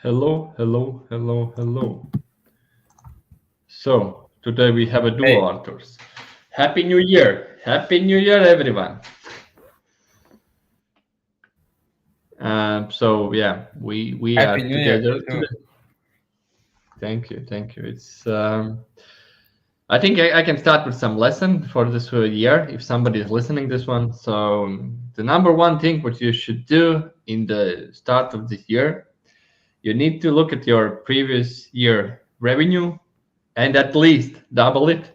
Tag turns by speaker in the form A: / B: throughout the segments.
A: Hello, hello, hello, hello. So today we have a duo,
B: Hey.
A: Artūrs. Happy New Year! Happy New Year, everyone! So yeah, we
B: Happy
A: are
B: New Year
A: together
B: too.
A: today. Thank you, thank you. It's I think I can start with some lesson for this year if somebody is listening this one. So the number one thing what you should do in the start of this year, you need to look at your previous year revenue and at least double it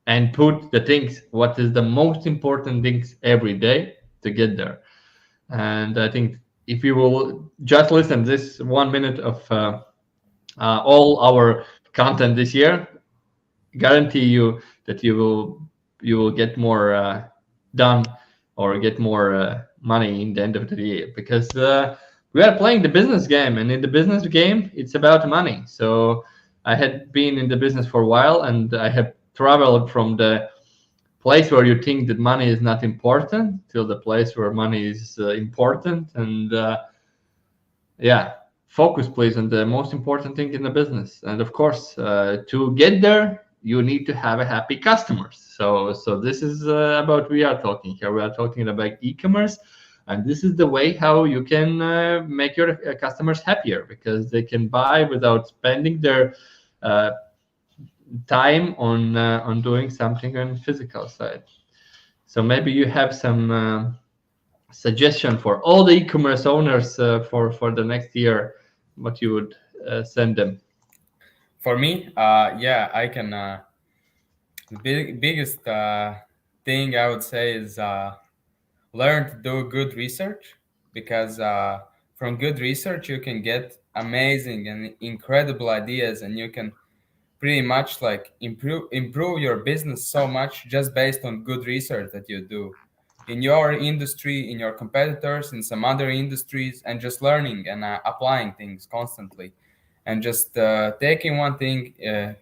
A: and put the things what is the most important things every day to get there. And I think if you will just listen this 1 minute of all our content this year, guarantee you that you will get more done or get more money in the end of the year, because we are playing the business game, and in the business game it's about money. So I had been in the business for a while, and I have traveled from the place where you think that money is not important till the place where money is important. And yeah, focus please on the most important thing in the business. And of course, to get there you need to have a happy customers. So this is about we are talking here. We are talking about e-commerce, and this is the way how you can make your customers happier, because they can buy without spending their time on doing something on physical side. So maybe you have some suggestion for all the e-commerce owners for the next year, what you would send them.
B: For me, yeah, I can. The biggest thing I would say is learn to do good research, because from good research you can get amazing and incredible ideas, and you can pretty much like improve your business so much just based on good research that you do in your industry, in your competitors, in some other industries, and just learning and applying things constantly, and just taking one thing,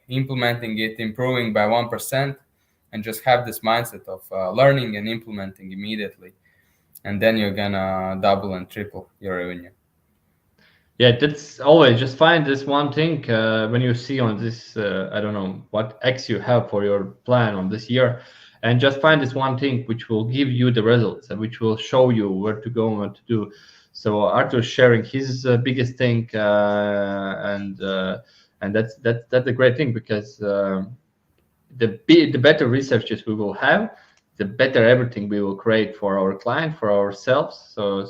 B: implementing it, improving by 1%, and just have this mindset of learning and implementing immediately, and then you're gonna double and triple your revenue.
A: Yeah, that's always just find this one thing when you see on this, I don't know what X you have for your plan on this year, and just find this one thing which will give you the results and which will show you where to go and what to do. So Arthur's sharing his biggest thing, and that's a great thing, because the better researches we will have, the better everything we will create for our client, for ourselves. So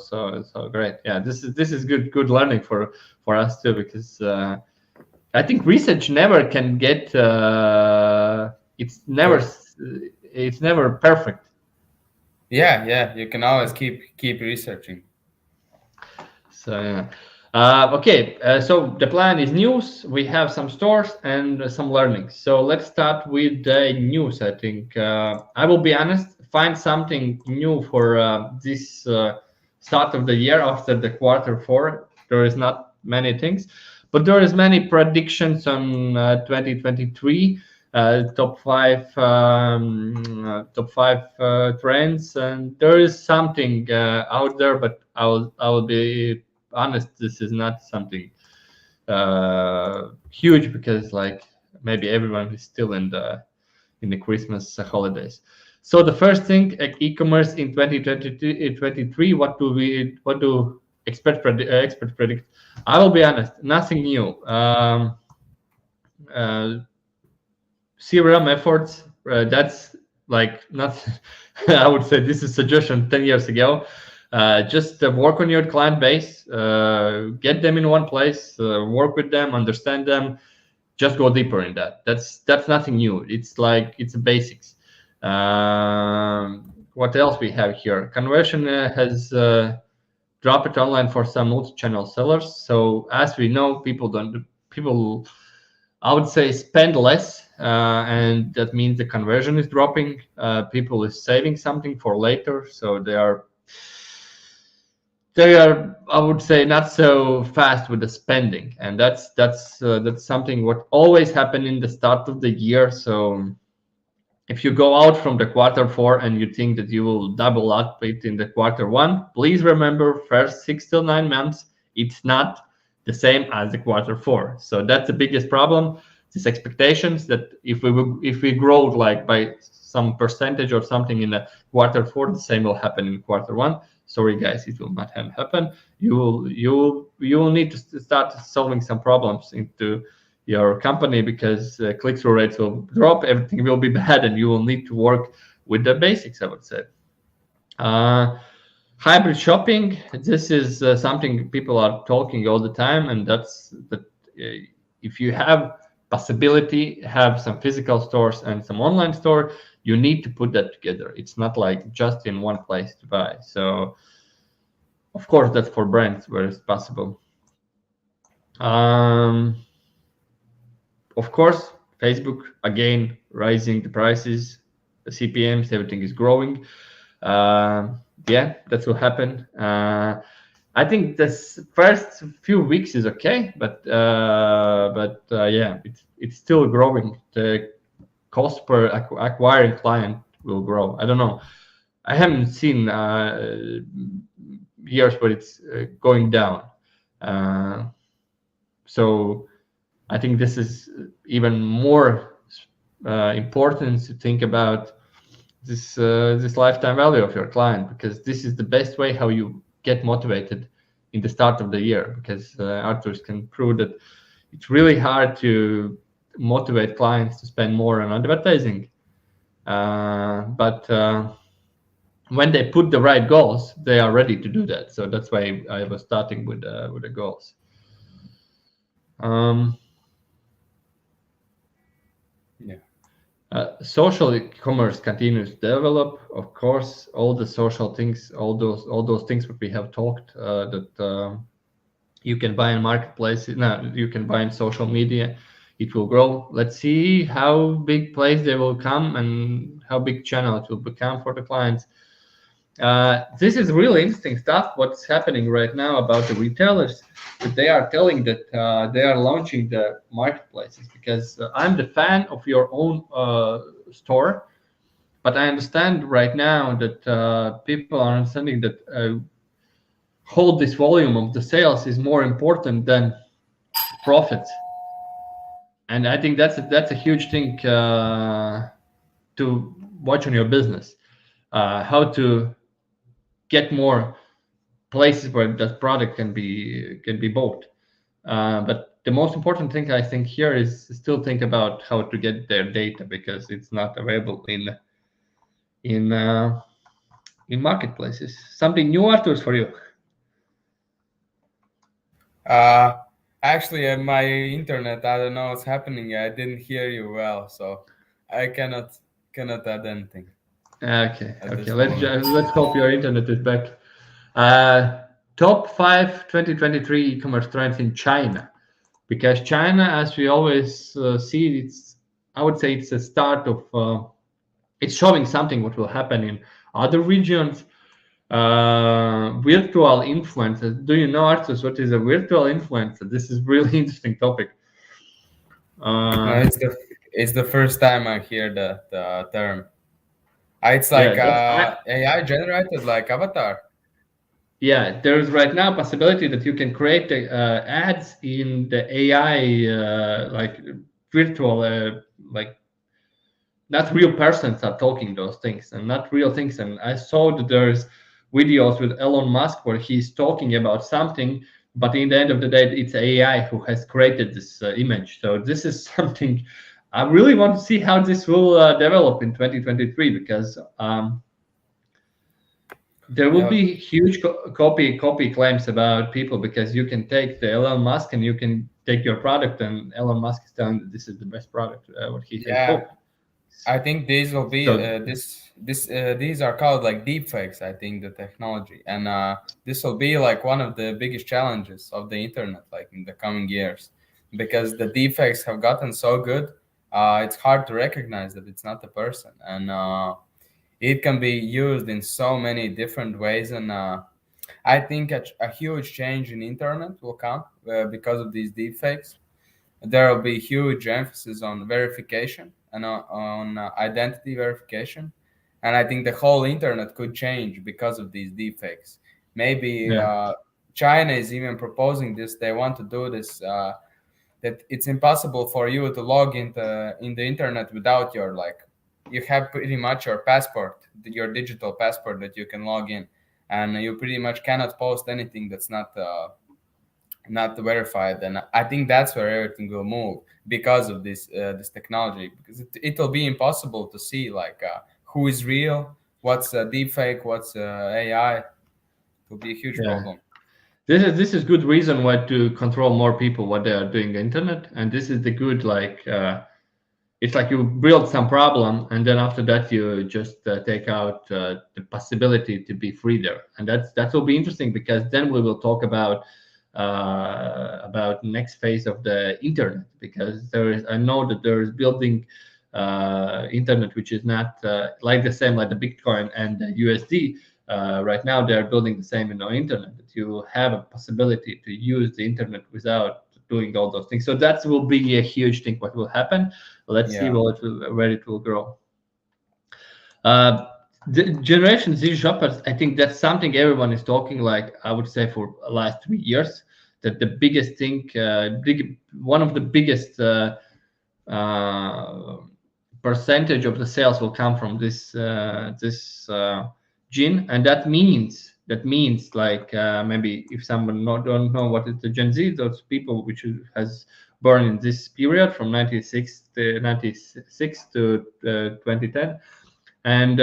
A: great. Yeah, this is good learning for us too, because I think research never can get it's never perfect.
B: Yeah, you can always keep researching.
A: So yeah. Okay, so the plan is news. We have some stores and some learnings. So let's start with the news. I think I will be honest, find something new for this start of the year after the quarter 4. There is not many things, but there is many predictions on 2023. Top five trends, and there is something out there, but I will be honest, this is not something huge, because like maybe everyone is still in the Christmas holidays. So the first thing, e-commerce in 2023, what do experts predict? I will be honest, nothing new. CRM efforts, that's like not I would say this is suggestion 10 years ago. Just work on your client base, get them in one place, work with them, understand them, just go deeper in that. That's nothing new. It's like it's the basics. What else we have here? Conversion has dropped online for some multi-channel sellers. So as we know, people I would say spend less, and that means the conversion is dropping. People is saving something for later, so they are I would say not so fast with the spending, and that's something what always happen in the start of the year. So if you go out from the quarter 4 and you think that you will double up it in the quarter 1, please remember first 6 to 9 months it's not the same as the quarter 4. So that's the biggest problem. These expectations that if we grow like by some percentage or something in the quarter 4, the same will happen in quarter 1. Sorry guys, it will not happen. You will need to start solving some problems into your company, because click-through rates will drop, everything will be bad, and you will need to work with the basics, I would say. Hybrid shopping, this is something people are talking all the time, and that's that if you have possibility, have some physical stores and some online store, you need to put that together. It's not like just in one place to buy. So of course that's for brands where it's possible. Of course, Facebook, again, rising the prices, the CPMs, everything is growing. Yeah, that will happen. I think this first few weeks is okay, but yeah, it's still growing. The cost per acquiring client will grow. I don't know. I haven't seen years where it's going down. So I think this is even more important to think about this lifetime value of your client, because this is the best way how you get motivated in the start of the year. Because Artūrs can prove that it's really hard to motivate clients to spend more on advertising, but when they put the right goals, they are ready to do that. So that's why I was starting with the goals. Social commerce continues to develop. Of course, all the social things, all those things that we have talked that you can buy in marketplaces. Now you can buy in social media. It will grow. Let's see how big place they will come and how big channel it will become for the clients. This is really interesting stuff. What's happening right now about the retailers, that they are telling that they are launching the marketplaces, because I'm the fan of your own store, but I understand right now that people are understanding that hold this volume of the sales is more important than profits, and I think that's a huge thing to watch on your business. How to get more places where that product can be bought. But the most important thing I think here is still think about how to get their data, because it's not available in marketplaces. Something new, Artūrs, for you?
B: Actually, my internet, I don't know what's happening. I didn't hear you well, so I cannot add anything.
A: Okay. Let's hope your internet is back. Top 5 2023 e-commerce trends in China, because China, as we always see, I would say it's a start of it's showing something what will happen in other regions. Virtual influencers. Do you know, Artūrs, what is a virtual influencer? This is really interesting topic.
B: It's the first time I hear the term. It's like AI generated, like avatar.
A: Yeah, there is right now a possibility that you can create ads in the AI, like virtual, like not real persons are talking those things and not real things. And I saw that there's videos with Elon Musk where he's talking about something, but in the end of the day, it's AI who has created this image. So this is something I really want to see how this will develop in 2023, because there will be huge copy claims about people, because you can take the Elon Musk and you can take your product, and Elon Musk is telling that this is the best product what he has built.
B: I think these will be
A: So
B: these are called like deepfakes. I think the technology, and this will be like one of the biggest challenges of the internet, like in the coming years, because the deepfakes have gotten so good. It's hard to recognize that it's not the person, and it can be used in so many different ways. And I think a huge change in internet will come because of these deepfakes. There will be huge emphasis on verification and on identity verification. And I think the whole internet could change because of these deepfakes. Maybe
A: yeah,
B: China is even proposing this. They want to do this, that it's impossible for you to log into in the internet without your, like, you have pretty much your passport, your digital passport that you can log in, and you pretty much cannot post anything that's not verified. And I think that's where everything will move because of this technology, because it'll be impossible to see, like, who is real, what's deep fake, what's AI. It will be a huge
A: yeah.
B: problem.
A: This is good reason why to control more people what they are doing the internet, and this is the good like it's like you build some problem and then after that you just take out the possibility to be free there, and that will be interesting because then we will talk about next phase of the internet, because there is, I know that there is building internet which is not like the same like the Bitcoin and the USD. Right now they are building the same in our internet, that you have a possibility to use the internet without doing all those things. So that will be a huge thing what will happen. Let's see
B: Yeah.
A: where it will grow. The Generation Z shoppers, I think that's something everyone is talking, like I would say for the last 3 years, that the biggest thing, one of the biggest uh, percentage of the sales will come from this gene, and that means like maybe if someone don't know what is the Gen Z, those people which has born in this period from 96 to 2010, and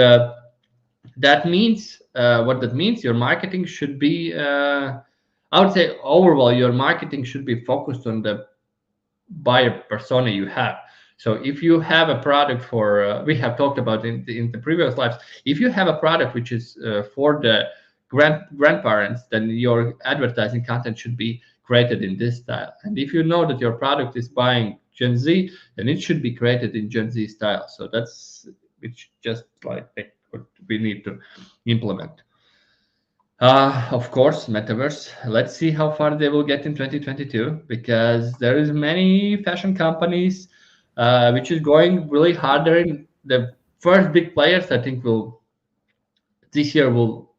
A: that means what that means, your marketing should be I would say overall your marketing should be focused on the buyer persona you have. So if you have a product for we have talked about in the previous lives, if you have a product which is for the grandparents, then your advertising content should be created in this style. And if you know that your product is buying Gen Z, then it should be created in Gen Z style. So that's it's just like what we need to implement. Of course, metaverse. Let's see how far they will get in 2022, because there is many fashion companies which is going really harder. In the first big players, I think, will this year will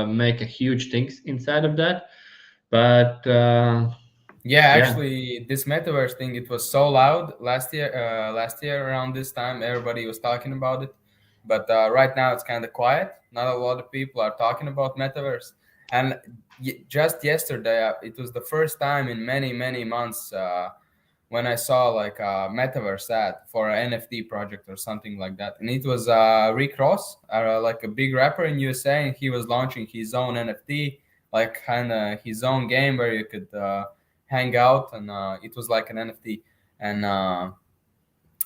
A: make a huge things inside of that. But
B: Yeah,
A: yeah,
B: actually, this metaverse thing, it was so loud last year. Last year around this time, everybody was talking about it, but right now it's kind of quiet. Not a lot of people are talking about metaverse. And just yesterday, it was the first time in many many months when I saw like a metaverse ad for an NFT project or something like that, and it was Rick Ross, like a big rapper in USA, and he was launching his own NFT, like kind of his own game where you could. Hang out, and it was like an NFT. And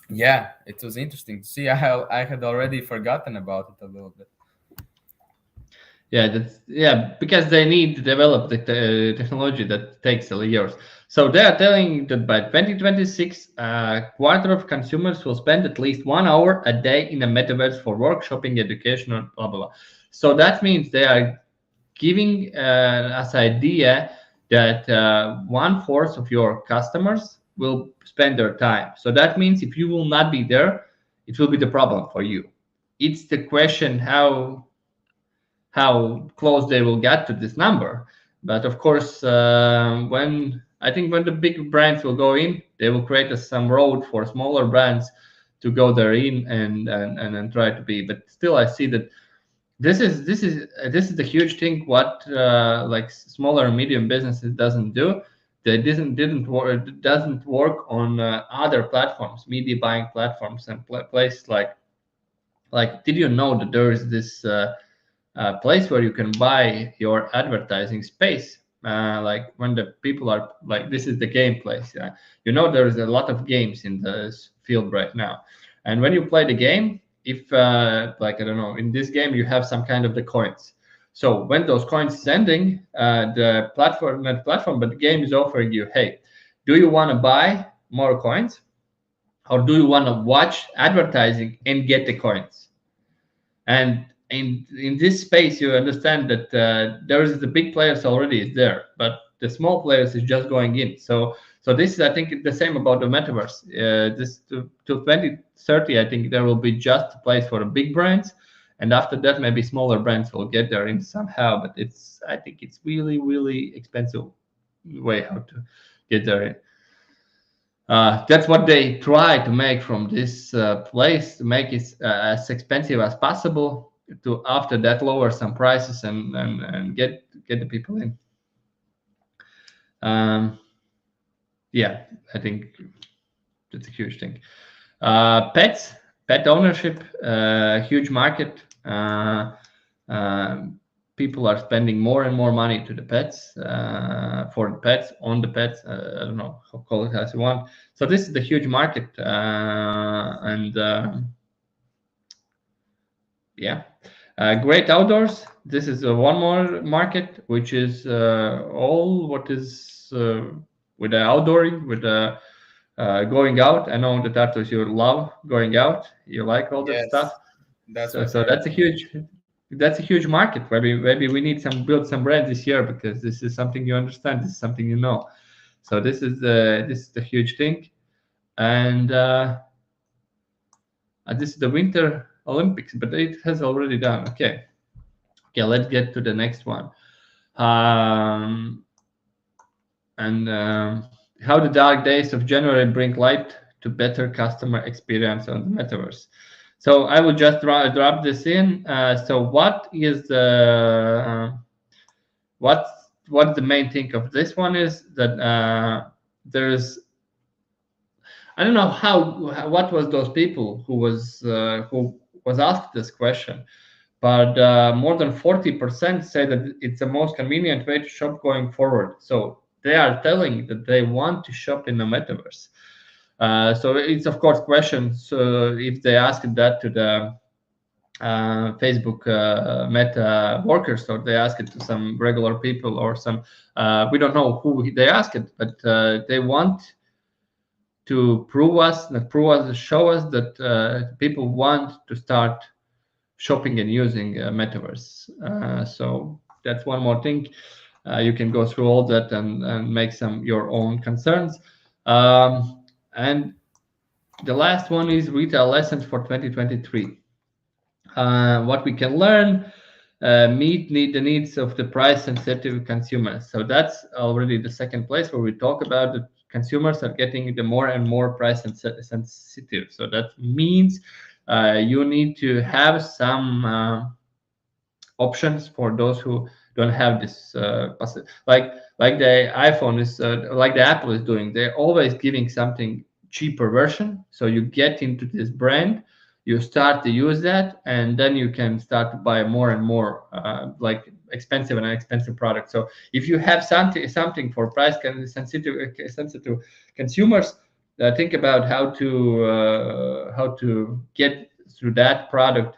B: yeah, it was interesting to see. I had already forgotten about it a little bit.
A: yeah, because they need to develop the technology that takes years. So they are telling that by 2026, a quarter of consumers will spend at least 1 hour a day in the metaverse for work, shopping, education, or blah blah blah. So that means they are giving us idea that one-fourth of your customers will spend their time. So that means if you will not be there, it will be the problem for you. It's the question how close they will get to this number. But of course, when I think when the big brands will go in, they will create some road for smaller brands to go there in and try to be. But still, I see that this is the huge thing. What like smaller and medium businesses doesn't do. They didn't work doesn't work on other platforms, media buying platforms, and places like. Did you know that there is this? Place where you can buy your advertising space. Like when the people are like, this is the game place. There is a lot of games in this field right now, And when you play the game, if like, I don't know, in this game you have some kind of the coins. So when those coins is ending, the platform, not platform, but the game is offering you, hey, do you want to buy more coins, or do you want to watch advertising and get the coins? And in this space, you understand that there is the big players already is there, but the small players is just going in. So this is, I think, the same about the metaverse. This to 2030, I think there will be just a place for the big brands, and after that, maybe smaller brands will get there in somehow. But I think it's really, really expensive way how to get there. That's what they try to make from this place, to make it as expensive as possible, to after that lower some prices and get the people in. Yeah, I think that's a huge thing. Pet ownership, huge market. People are spending more and more money to the pets, for the pets, on the pets. I don't know how call it as you want. So this is the huge market, and yeah, great outdoors. This is one more market, which is all what is with the outdooring, with the going out. I know that Artūrs, you love going out. You like all that stuff.
B: Yes, that's
A: So
B: my
A: so
B: favorite thing.
A: that's a huge market. Maybe we need some build some brands this year, because this is something you understand. This is something you know. So this is the huge thing, and this is the Winter Olympics, but it has already done. Okay, let's get to the next one. And how the dark days of January bring light to better customer experience on the metaverse. So I will just drop this in. So what is the what the main thing of this one is that there's, I don't know what was those people who was asked this question, but more than 40% say that it's the most convenient way to shop going forward. So they are telling that they want to shop in the metaverse. So it's of course questions. So if they ask that to the Facebook Meta workers, or they ask it to some regular people, or some we don't know who they ask it, but they want to show us that people want to start shopping and using metaverse. So that's one more thing. You can go through all that and make some your own concerns. And the last one is retail lessons for 2023. What we can learn, meet the needs of the price sensitive consumers. So that's already the second place where we talk about that consumers are getting the more and more price sensitive. So that means you need to have some options for those who don't have this like the iPhone is like the Apple is doing. They're always giving something cheaper version, so you get into this brand, you start to use that, and then you can start to buy more and more like expensive and expensive products. So if you have something for price sensitive consumers, think about how to get through that product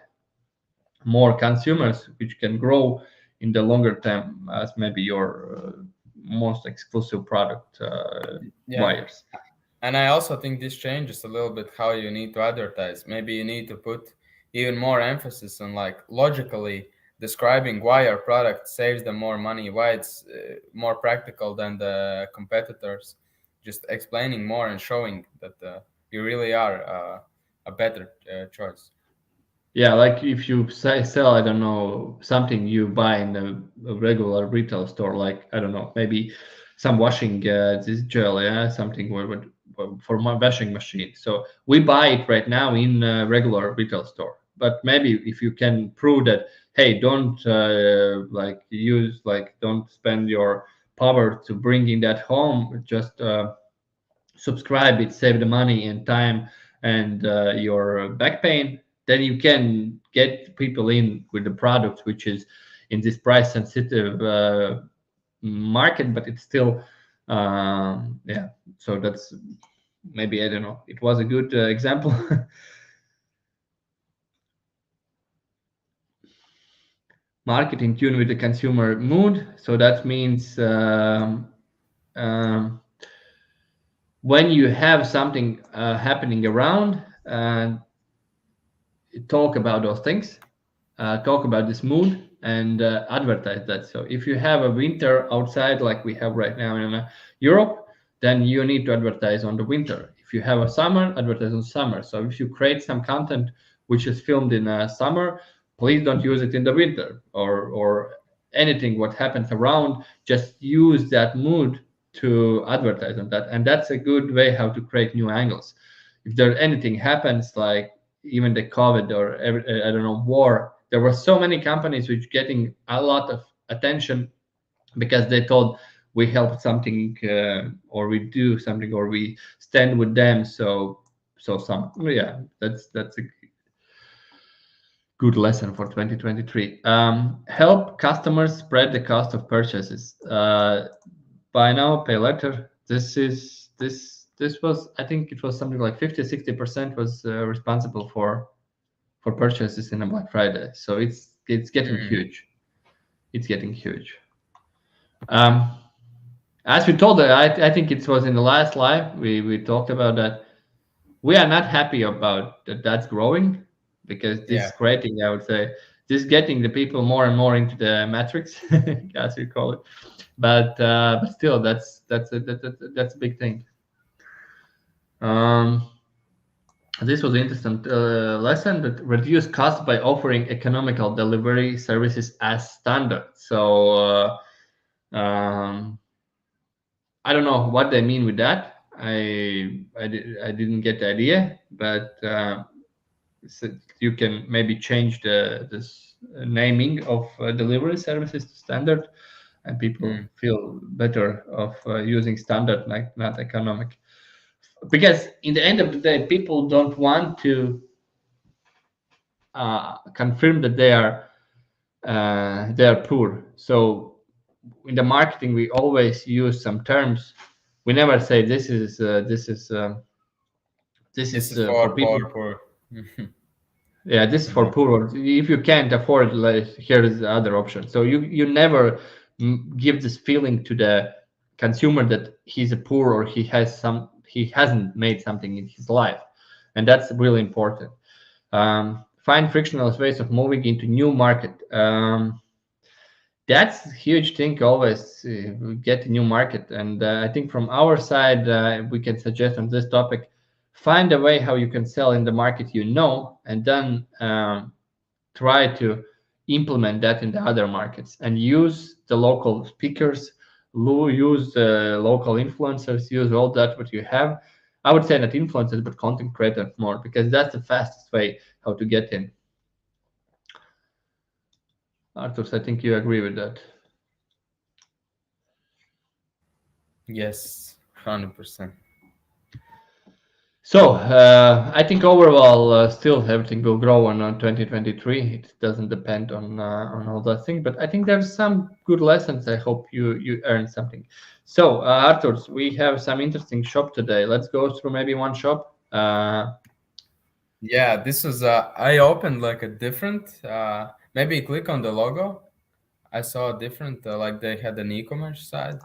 A: more consumers, which can grow in the longer term as maybe your most exclusive product
B: Yeah.
A: buyers.
B: And I also think this changes a little bit how you need to advertise. Maybe you need to put even more emphasis on like logically describing why your product saves them more money, why it's more practical than the competitors. Just explaining more and showing that you really are a better choice.
A: Yeah, like if you sell, I don't know, something you buy in a regular retail store, like I don't know, maybe some washing this gel, yeah, something for my washing machine. So we buy it right now in a regular retail store. But maybe if you can prove that, hey, don't don't spend your power to bringing that home, just subscribe it, save the money and time and your back pain, then you can get people in with the product, which is in this price sensitive market, but it's still yeah. So that's maybe, I don't know, it was a good example. market in tune with the consumer mood. So that means um, when you have something happening around, talk about those things, talk about this mood, and advertise that. So if you have a winter outside like we have right now in Europe, then you need to advertise on the winter. If you have a summer, advertise on summer. So if you create some content which is filmed in summer, please don't use it in the winter, or anything what happens around. Just use that mood to advertise on that, and that's a good way how to create new angles. If there anything happens, like even the COVID or I don't know, war, there were so many companies which getting a lot of attention because they told we help something, or we do something, or we stand with them. So some, yeah, that's a good lesson for 2023. Help customers spread the cost of purchases. Buy now, pay later. This was, I think it was something like 50-60% was responsible for purchases in a Black Friday. So it's getting huge. It's getting huge. As we told, I think it was in the last live we talked about that. We are not happy about that. That's growing, because this is
B: Yeah.
A: creating, I would say, this is getting the people more and more into the matrix, as we call it. But still, that's a big thing. This was an interesting lesson, that reduce cost by offering economical delivery services as standard. So I don't know what they mean with that. I didn't get the idea, but so you can maybe change this naming of delivery services to standard, and people feel better of using standard, like not economic. Because in the end of the day, people don't want to confirm that they are poor. So in the marketing, we always use some terms. We never say this is
B: This is
A: for people.
B: for.
A: Yeah, this is for poor. Or if you can't afford, like, here is the other option. So you never give this feeling to the consumer that he's a poor, or he hasn't made something in his life, and that's really important. Find frictionless ways of moving into new market. That's a huge thing. Always get a new market, and I think from our side, we can suggest on this topic, find a way how you can sell in the market, and then try to implement that in the other markets, and use the local speakers, use the local influencers, use all that what you have. I would say not influencers, but content creators more, because that's the fastest way how to get in. Artūrs, I think you agree with that.
B: Yes, 100%.
A: So I think overall, still everything will grow on 2023. It doesn't depend on all that thing, but I think there's some good lessons. I hope you earned something. So Artūrs, we have some interesting shop today. Let's go through maybe one shop.
B: Yeah, this was I opened like a different. Maybe click on the logo. I saw a different, like they had an e-commerce side.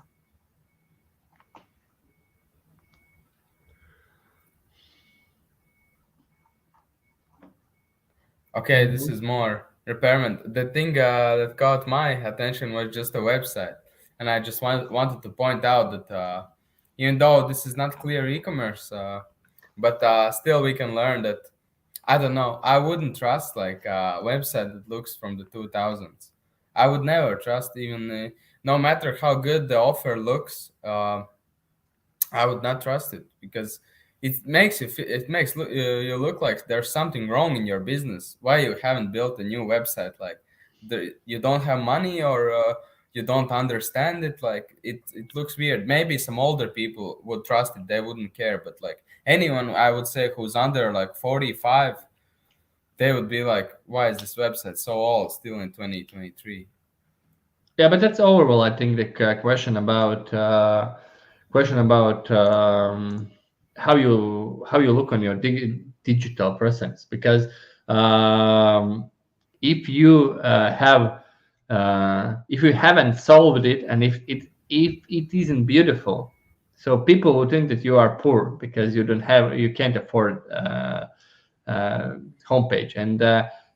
B: Okay, this is more repairment. The thing that caught my attention was just a website, and I just wanted to point out that even though this is not clear e-commerce, but still we can learn that. I don't know. I wouldn't trust like a website that looks from the 2000s. I would never trust, even no matter how good the offer looks. I would not trust it, because it makes you look like there's something wrong in your business. Why you haven't built a new website? Like you don't have money, or you don't understand it. Like it looks weird. Maybe some older people would trust it; they wouldn't care. But like anyone, I would say, who's under like 45, they would be like, "Why is this website so old, still in 2023?"
A: Yeah, but that's overall, I think, the question about how you look on your digital presence. Because if you have if you haven't solved it, and if it isn't beautiful, so people will think that you are poor because you can't afford homepage, and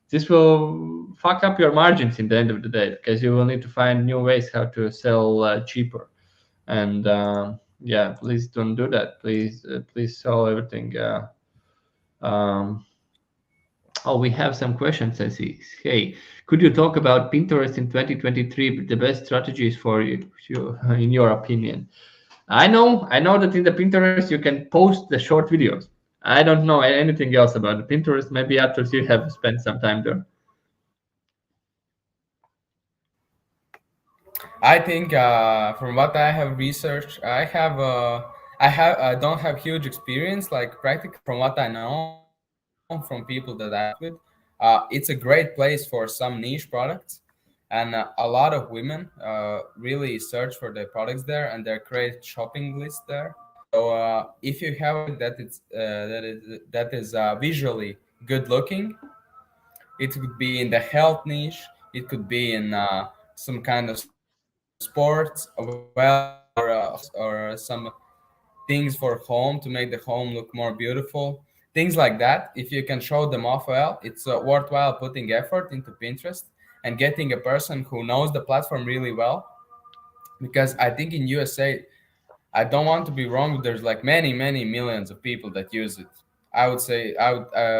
A: this will fuck up your margins in the end of the day, because you will need to find new ways how to sell cheaper. And yeah, please don't do that. Please sell everything. Um, oh, we have some questions, I see. Hey, could you talk about Pinterest in 2023, the best strategies for you in your opinion? I know that in the Pinterest you can post the short videos. I don't know anything else about the Pinterest. Maybe after you have spent some time there.
B: I think from what I have researched, I don't have huge experience like practical. From what I know from people that I talk with, it's a great place for some niche products, and a lot of women really search for the products there, and they create shopping lists there. So if you have a product that is visually good looking, it could be in the health niche. It could be in some kind of sports, or some things for home to make the home look more beautiful. Things like that. If you can show them off well, it's worthwhile putting effort into Pinterest and getting a person who knows the platform really well. Because I think in USA, I don't want to be wrong. There's like many, many millions of people that use it. I would say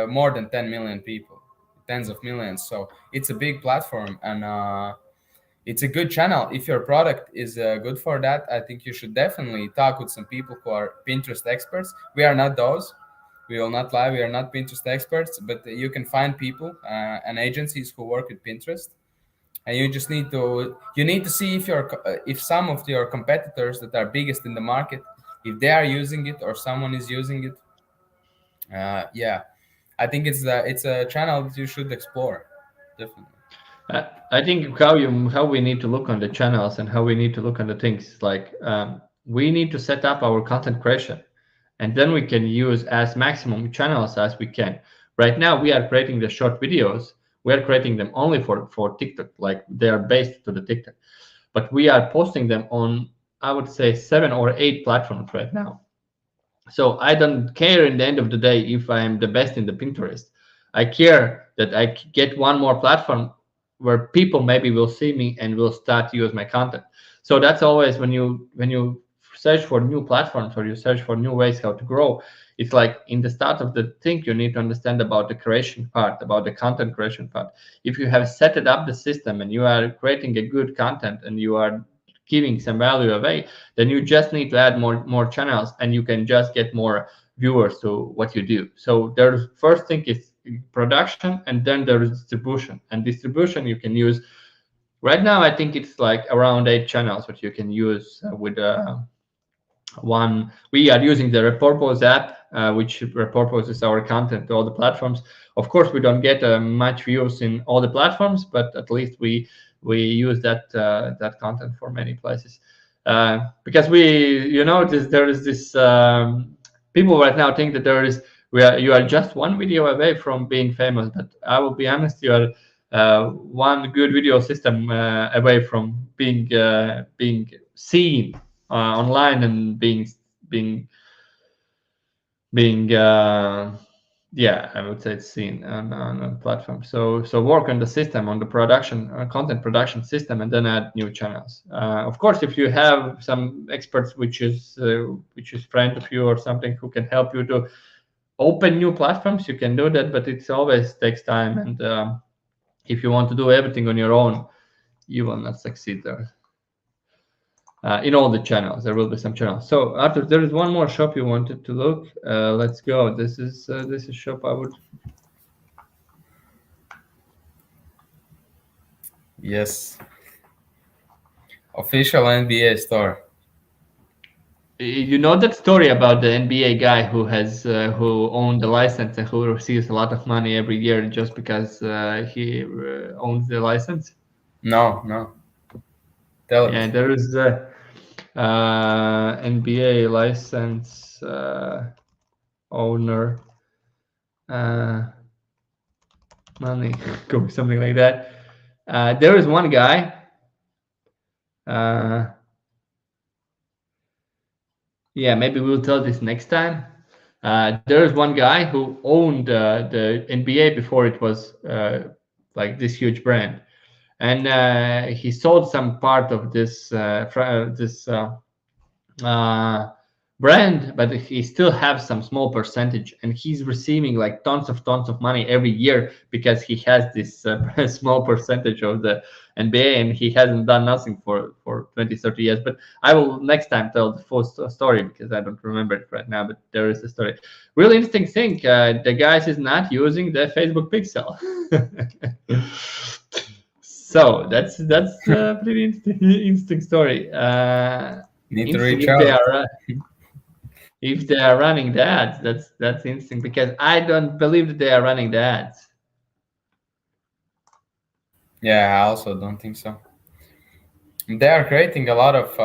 B: more than 10 million people, tens of millions. So it's a big platform, and it's a good channel. If your product is good for that, I think you should definitely talk with some people who are Pinterest experts. We are not those. We will not lie. We are not Pinterest experts, but you can find people and agencies who work with Pinterest, and you need to see if some of your competitors that are biggest in the market, if they are using it or someone is using it. Yeah, I think it's a channel that you should explore, definitely.
A: I think how we need to look on the channels and how we need to look on the things, like we need to set up our content creation, and then we can use as maximum channels as we can. Right now we are creating the short videos. We are creating them only for TikTok, like they are based to the TikTok, but we are posting them on, I would say, 7 or 8 platforms right now. So I don't care in the end of the day if I am the best in the Pinterest. I care that I get one more platform where people maybe will see me and will start to use my content. So that's always when you search for new platforms or you search for new ways how to grow. It's like in the start of the thing, you need to understand about the creation part, about the content creation part. If you have set it up the system and you are creating a good content and you are giving some value away, then you just need to add more channels and you can just get more viewers to what you do. So there's first thing is production, and then there is distribution. And distribution you can use right now, I think it's like around 8 channels what you can use with one. We are using the Repurpose app, which repurposes our content to all the platforms. Of course we don't get much views in all the platforms, but at least we use that content for many places, because there is this people right now think that you are just one video away from being famous, but I will be honest, you are one good video system away from being seen online and being yeah, I would say it's seen on a platform. So work on the system, on the production, content production system, and then add new channels. Of course, if you have some experts, which is friend of you or something, who can help you to open new platforms, you can do that, but it always takes time. And if you want to do everything on your own, you will not succeed there. In all the channels, there will be some channels. So Artur, there is one more shop you wanted to look. Let's go. This is shop I would.
B: Yes, official NBA store.
A: You know that story about the NBA guy who owned the license and who receives a lot of money every year just because he owns the license?
B: No, no. Tell
A: Yeah,
B: it.
A: there is the NBA license owner money, something like that. There is one guy. Uh, yeah, maybe we'll tell this next time. There is one guy who owned the NBA before it was like this huge brand, and he sold some part of this uh, brand, but he still has some small percentage, and he's receiving like tons of money every year because he has this small percentage of the NBA, and he hasn't done nothing for 20, 30 years. But I will next time tell the full story because I don't remember it right now, but there is a story. Really interesting thing, the guys is not using the Facebook pixel. So that's pretty interesting story.
B: Need to
A: Interesting
B: reach
A: if they
B: out.
A: are running the ads. That's interesting because I don't believe that they are running the ads.
B: Yeah, I also don't think so. They are creating a lot of,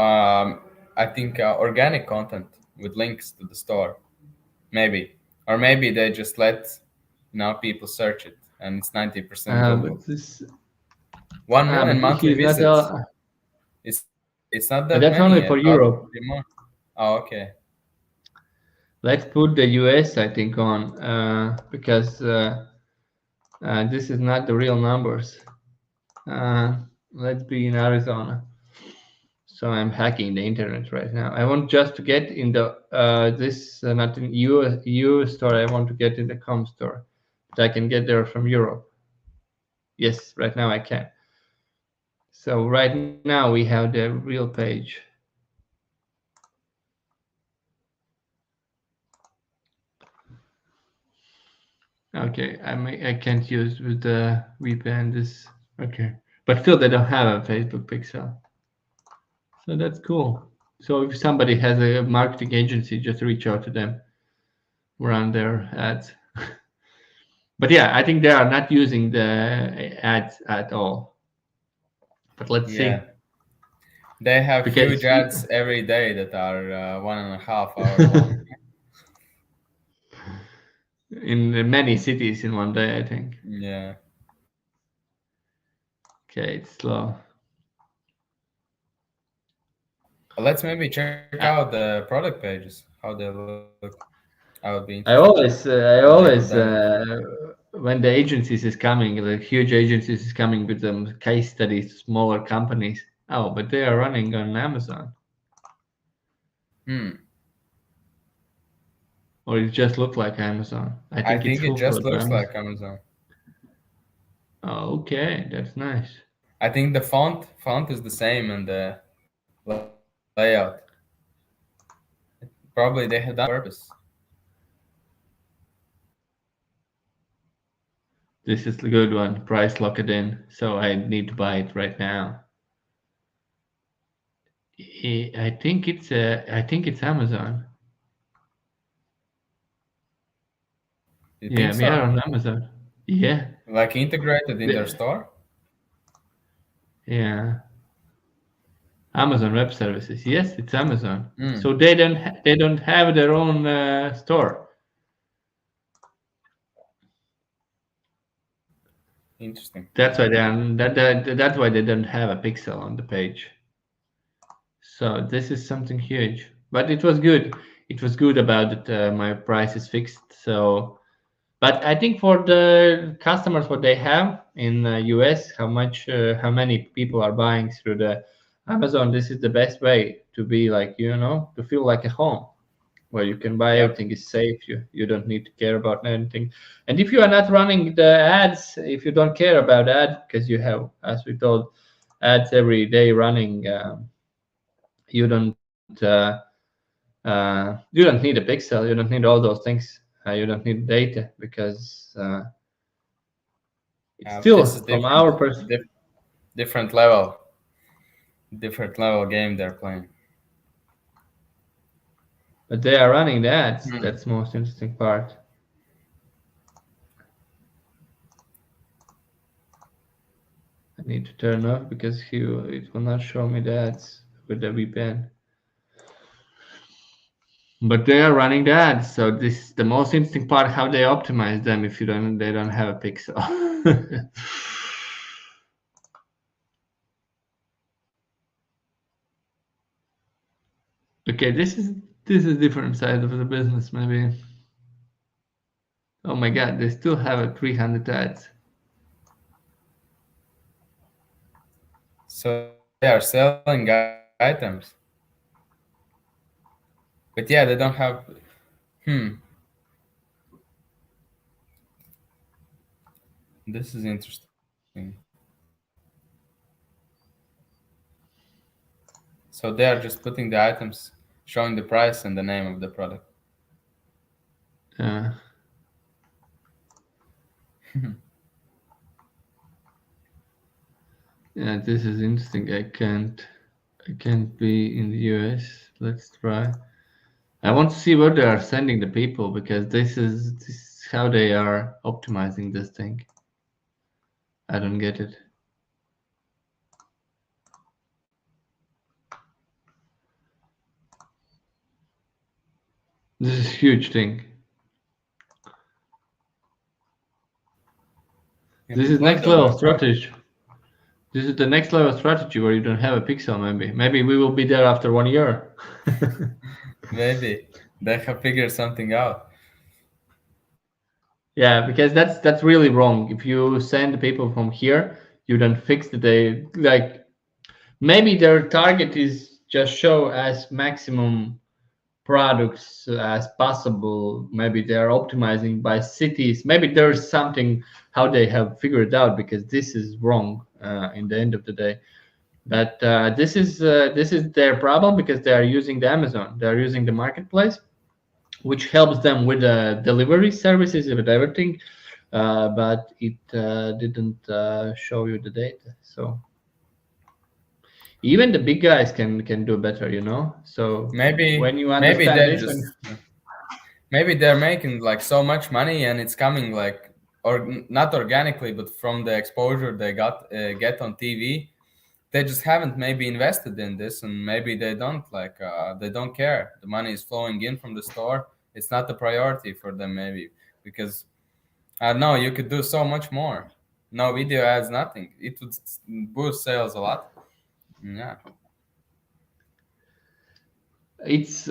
B: I think, organic content with links to the store. Maybe, or maybe they just let people search it, and it's 90% Google.
A: But this
B: 1 million
A: but
B: monthly
A: he's not.
B: visits. It's it's not that
A: That's
B: many
A: only
B: yet.
A: for
B: Probably
A: Europe.
B: more. Oh, okay.
A: Let's put the US, I think, on because this is not the real numbers. Let's be in Arizona. So I'm hacking the internet right now. I want just to get in the this not in EU store. I want to get in the com store, but I can get there from Europe. Yes, right now I can. So right now we have the real page. Okay, I can't use with the VPN this. Okay, but still they don't have a Facebook pixel. So that's cool. So if somebody has a marketing agency, just reach out to them, run their ads. But yeah, I think they are not using the ads at all. But let's see.
B: Yeah, they have
A: Because
B: huge ads every day that are 1.5 hours long.
A: in many cities in one day, I think.
B: Yeah.
A: Okay, it's slow.
B: Let's maybe check out the product pages, how they look. I would be interested.
A: I
B: What they have
A: always,
B: done.
A: when the agencies is coming, the huge agencies is coming with them case studies, smaller companies. Oh, but they are running on Amazon,
B: Hmm.
A: or it just look like Amazon. I
B: I
A: think it's
B: think it just
A: fulfilled by
B: looks
A: Amazon.
B: like Amazon.
A: Oh, okay, that's nice.
B: I think the font is the same and the layout. Probably they have done it on purpose.
A: This is the good one. Price locked in, so I need to buy it right now. I think it's Amazon.
B: You
A: Yeah,
B: think
A: we are
B: so?
A: on Amazon. Yeah,
B: Like integrated in their store?
A: yeah. Amazon Web Services. Yes, it's Amazon.
B: Hmm.
A: So they don't have their own store.
B: Interesting.
A: That's why that's why they don't have a pixel on the page. So this is something huge. But it was good. It was good about it. My price is fixed. So, but I think for the customers, what they have in US, how many people are buying through the Amazon, this is the best way to be like, to feel like a home where you can buy
B: Yep.
A: everything is safe. You don't need to care about anything. And if you are not running the ads, if you don't care about ads, because you have, as we told, ads every day running, you don't need a pixel. You don't need all those things. You don't need data because it's
B: This is
A: still from our perspective.
B: different level, different level game they're playing.
A: But they are running the ads.
B: Hmm.
A: That's the most interesting part. I need to turn off because it will not show me the ads with the VPN. But they are running the ads, so this is the most interesting part: how they optimize them if they don't have a pixel. Okay, this is different side of the business maybe. Oh my god, they still have a 300 ads.
B: So they are selling items, but yeah, they don't have. Hmm. This is interesting. So they are just putting the items, showing the price and the name of the product.
A: Yeah. Yeah, this is interesting. I can't be in the US. Let's try. I want to see where they are sending the people because this is how they are optimizing this thing. I don't get it. This is huge thing.
B: You
A: This is
B: deploy
A: next
B: the
A: level
B: website.
A: strategy. This is the next level strategy where you don't have a pixel. Maybe we will be there after 1 year.
B: Maybe they have figured something out.
A: Yeah, because that's really wrong. If you send people from here, you don't fix the day. Like maybe their target is just show as maximum products as possible. Maybe they are optimizing by cities. Maybe there's something how they have figured it out because this is wrong in the end of the day. But this is their problem because they are using the Amazon. They are using the marketplace, which helps them with delivery services with everything. But it didn't show you the data. So even the big guys can do better. So when
B: Maybe
A: you
B: maybe
A: understand
B: they
A: this,
B: just
A: when
B: maybe they're making like so much money and it's coming like or not organically, but from the exposure they get on TV. They just haven't maybe invested in this, and maybe they don't care. The money is flowing in from the store. It's not the priority for them, maybe because I don't know. You could do so much more. No video ads, nothing. It would boost sales a lot. Yeah,
A: it's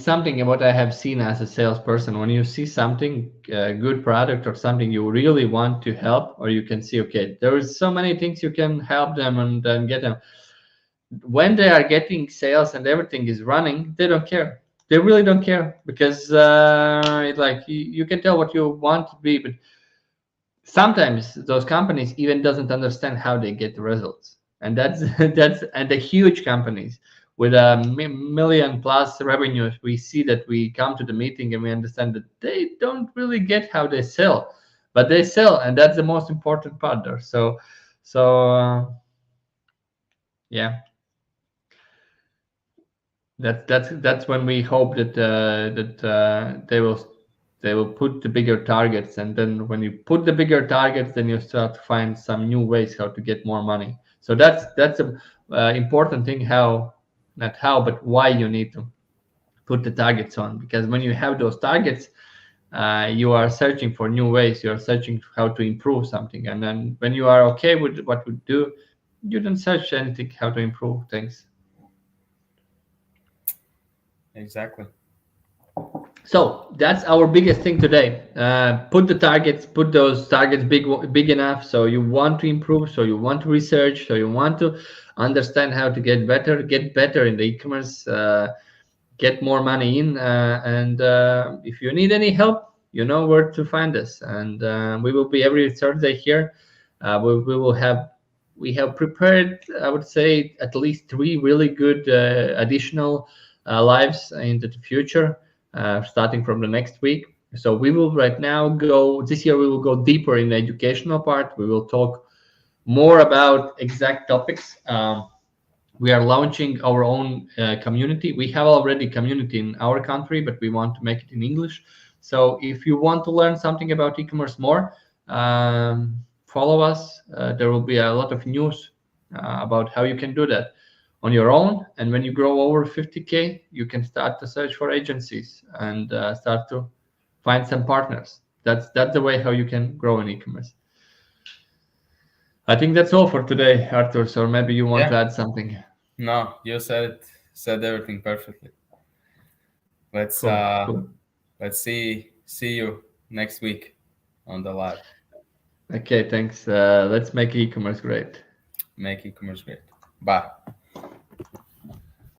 A: something what I have seen as a salesperson. When you see something good product or something you really want to help, or you can see, okay, there is so many things you can help them and then get them. When they are getting sales and everything is running, they don't care. They really don't care because like you can tell what you want to be, but sometimes those companies even doesn't understand how they get the results, and that's that's and the huge companies with a million plus revenues, we see that we come to the meeting and we understand that they don't really get how they sell, but they sell, and that's the most important part there. So yeah, that's when we hope that they will put the bigger targets, and then when you put the bigger targets, then you start to find some new ways how to get more money. So that's a important thing, how, not how, but why you need to put the targets on, because when you have those targets, you are searching for new ways, you are searching how to improve something, and then when you are okay with what we do, you don't search anything how to improve things.
B: exactly.
A: So that's our biggest thing today. Put the targets, put those targets big enough. So you want to improve, so you want to research, so you want to understand how to get better in the e-commerce, get more money in. And if you need any help, you know where to find us. And we will be every Thursday here. We have prepared, I would say, at least three really good additional lives into the future, starting from the next week. So we will right now go, this year we will go deeper in the educational part. We will talk more about exact topics. We are launching our own community. We have already community in our country, but we want to make it in English. So if you want to learn something about e-commerce more, follow us. There will be a lot of news about how you can do that on your own. And when you grow over 50K, you can start to search for agencies and start to find some partners. That's the way how you can grow in e-commerce. I think that's all for today, Arthur. So maybe you want to
B: Yeah.
A: add something.
B: No, you said it said everything perfectly. Let's
A: Cool.
B: let's see you next week on the live.
A: Okay, thanks. Let's make e-commerce great.
B: Make e-commerce great. Bye.